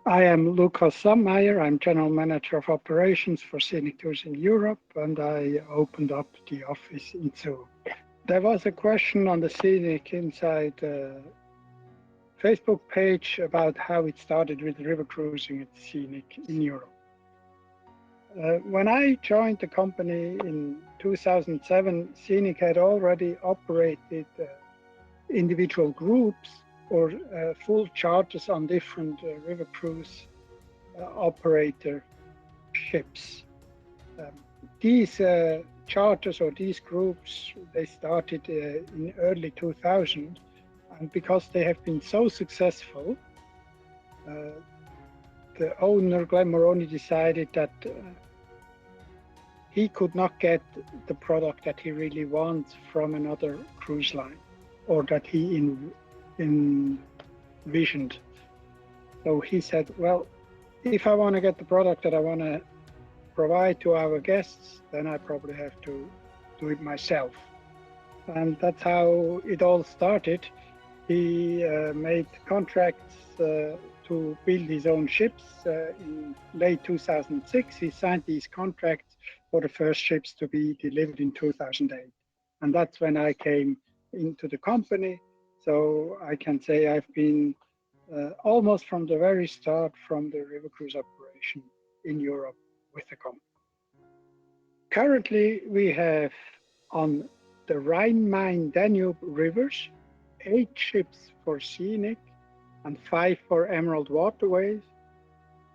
I am Lucas Sandmeier. I'm General Manager of Operations for Scenic Tours in Europe, and I opened up the office in Zug. There was a question on the Scenic inside Facebook page about how it started with river cruising at Scenic in Europe. When I joined the company in 2007, Scenic had already operated individual groups or full charters on different river cruise operator ships. Um, these charters or these groups, they started in early 2000, and because they have been so successful, uh, the owner, Glenn Moroney, decided that he could not get the product that he really wants from another cruise line or that he envisioned. So he said, well, if I want to get the product that I want to provide to our guests, then I probably have to do it myself. And that's how it all started. He made contracts to build his own ships. In late 2006, he signed these contracts for the first ships to be delivered in 2008. And that's when I came into the company. So I can say I've been almost from the very start from the river cruise operation in Europe with the company. Currently, we have on the Rhine-Main-Danube rivers 8 ships for Scenic and 5 for Emerald Waterways,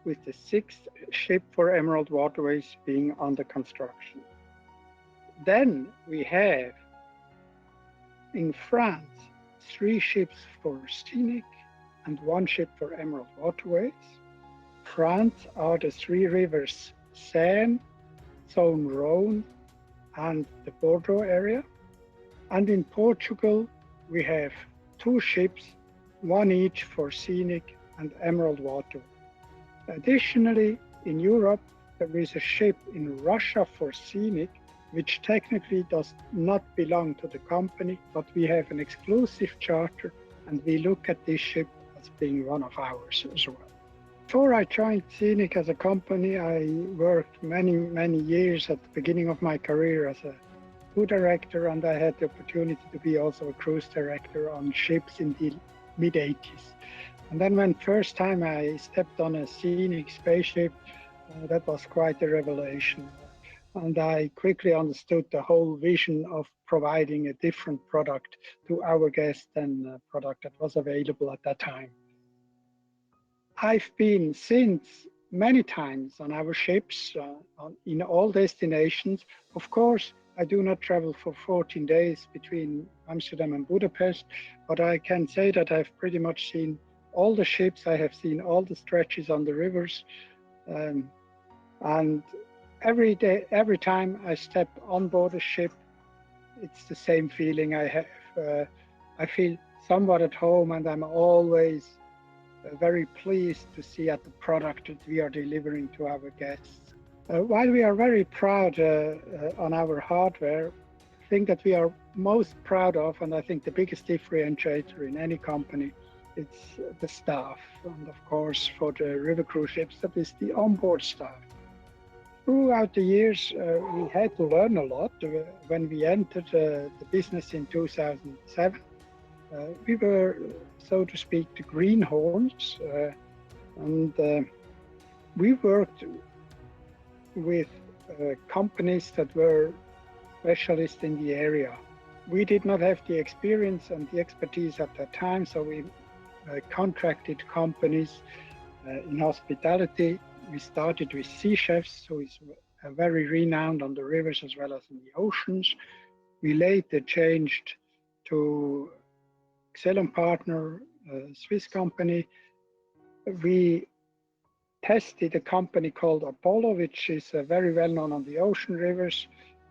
with the 6th ship for Emerald Waterways being under construction. Then we have in France 3 ships for Scenic and 1 ship for Emerald Waterways. France are the 3 rivers Seine, Saône, Rhône, and the Bordeaux area. And in Portugal, we have 2 ships, 1 each for Scenic and Emerald Water. Additionally, in Europe, there is a ship in Russia for Scenic, which technically does not belong to the company, but we have an exclusive charter, and we look at this ship as being one of ours as well. Before I joined Scenic as a company, I worked many years at the beginning of my career as a tour director, and I had the opportunity to be also a cruise director on ships in the mid-80s. And then when first time I stepped on a Scenic spaceship, that was quite a revelation. And I quickly understood the whole vision of providing a different product to our guests than the product that was available at that time. I've been since many times on our ships in all destinations. Of course, I do not travel for 14 days between Amsterdam and Budapest, but I can say that I've pretty much seen all the ships. I have seen all the stretches on the rivers, and every day, every time I step on board a ship, it's the same feeling I have. I feel somewhat at home, and I'm always very pleased to see at the product that we are delivering to our guests. While we are very proud on our hardware, the thing that we are most proud of, and I think the biggest differentiator in any company, it's the staff. And of course, for the river cruise ships, that is the onboard staff. Throughout the years, we had to learn a lot. When we entered the business in 2007, we were, so to speak, the greenhorns, and we worked with companies that were specialists in the area. We did not have the experience and the expertise at that time, so we contracted companies in hospitality. We started with Sea Chefs, who is very renowned on the rivers as well as in the oceans. We later changed to excellent partner, a Swiss company. We tested a company called Apollo, which is very well known on the ocean rivers.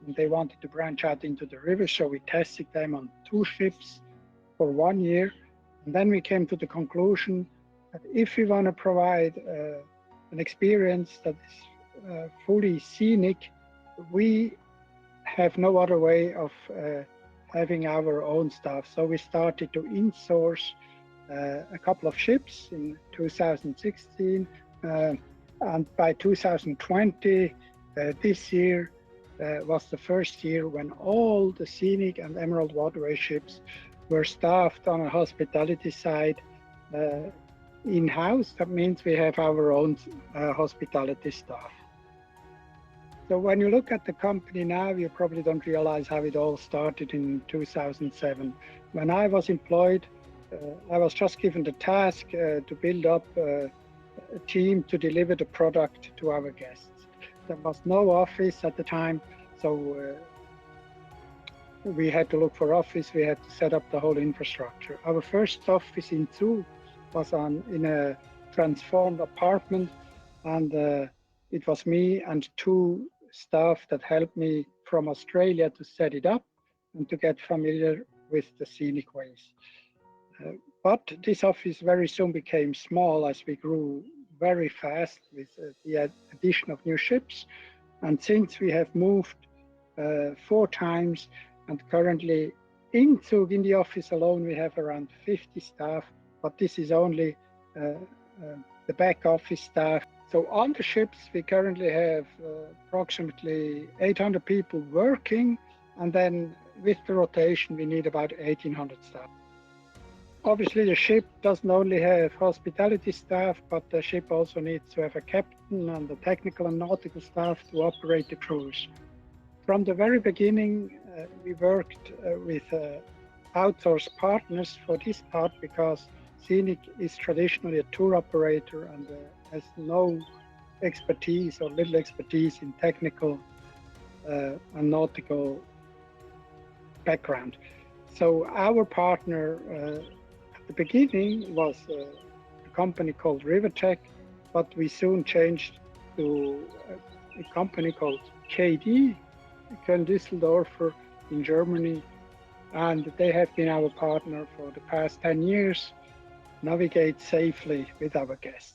And they wanted to branch out into the rivers, so we tested them on 2 ships for 1 year. And then we came to the conclusion that if we want to provide an experience that is fully scenic, we have no other way of having our own staff. So we started to insource a couple of ships in 2016, and by 2020, this year was the first year when all the Scenic and Emerald Waterway ships were staffed on a hospitality side in-house. That means we have our own hospitality staff. So when you look at the company now, you probably don't realize how it all started in 2007. When I was employed, I was just given the task to build up a team to deliver the product to our guests. There was no office at the time, so we had to look for office. We had to set up the whole infrastructure. Our first office in Zug was in a transformed apartment, and it was me and two staff that helped me from Australia to set it up and to get familiar with the Scenic ways. But this office very soon became small as we grew very fast with the addition of new ships. And since we have moved 4 times, and currently in Zug, in the office alone, we have around 50 staff, but this is only the back office staff. So on the ships, we currently have approximately 800 people working, and then with the rotation, we need about 1,800 staff. Obviously, the ship doesn't only have hospitality staff, but the ship also needs to have a captain and the technical and nautical staff to operate the cruise. From the very beginning, we worked with outsourced partners for this part because Scenic is traditionally a tour operator and has no expertise or little expertise in technical and nautical background. So our partner at the beginning was a company called Rivertech, but we soon changed to a company called KD, Köln Düsseldorfer in Germany, and they have been our partner for the past 10 years, navigate safely with our guests.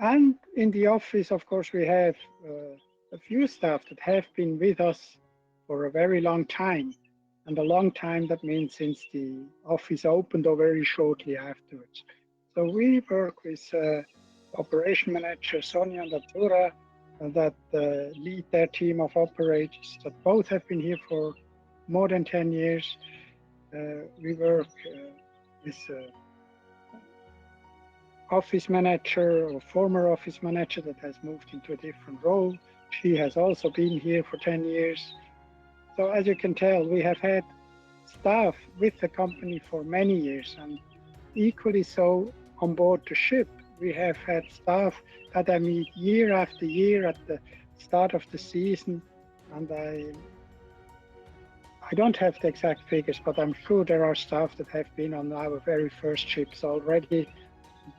And in the office, of course, we have a few staff that have been with us for a very long time. And a long time, that means since the office opened or very shortly afterwards. So we work with operation manager Sonia and Artura that lead their team of operators that both have been here for more than 10 years. We work with office manager or former office manager that has moved into a different role. She has also been here for 10 years. So as you can tell, we have had staff with the company for many years, and equally so on board the ship. We have had staff that I meet year after year at the start of the season, and I don't have the exact figures, but I'm sure there are staff that have been on our very first ships already.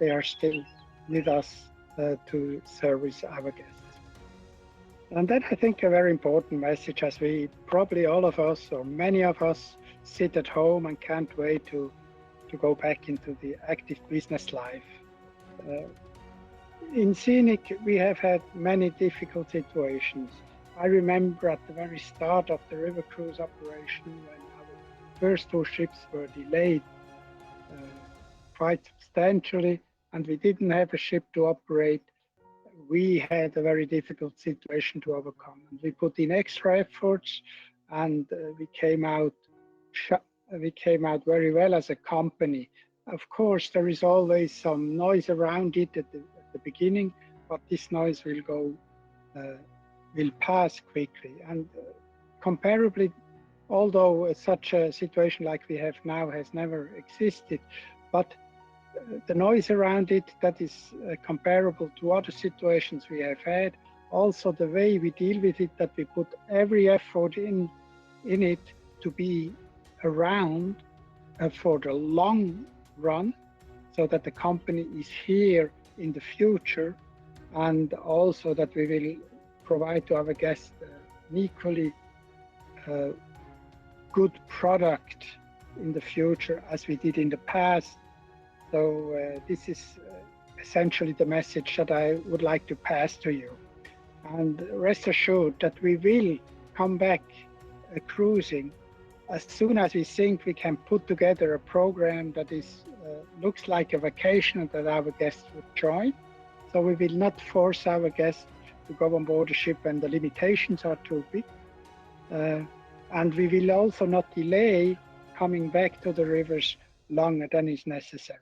They are still with us to service our guests. And then I think a very important message, as we probably all of us or many of us sit at home and can't wait to go back into the active business life. In Scenic, we have had many difficult situations. I remember at the very start of the river cruise operation when our first 2 ships were delayed quite substantially and we didn't have a ship to operate. We had a very difficult situation to overcome. And we put in extra efforts and we came out very well as a company. Of course, there is always some noise around it at the beginning, but this noise will pass quickly. And comparably, although such a situation like we have now has never existed, but the noise around it that is comparable to other situations we have had. Also the way we deal with it, that we put every effort in it to be around for the long run, so that the company is here in the future, and also that we will provide to our guests an equally good product in the future as we did in the past. So this is essentially the message that I would like to pass to you. And rest assured that we will come back cruising as soon as we think we can put together a program that is looks like a vacation that our guests would join. So we will not force our guests to go on board a ship when the limitations are too big. And we will also not delay coming back to the rivers longer than is necessary.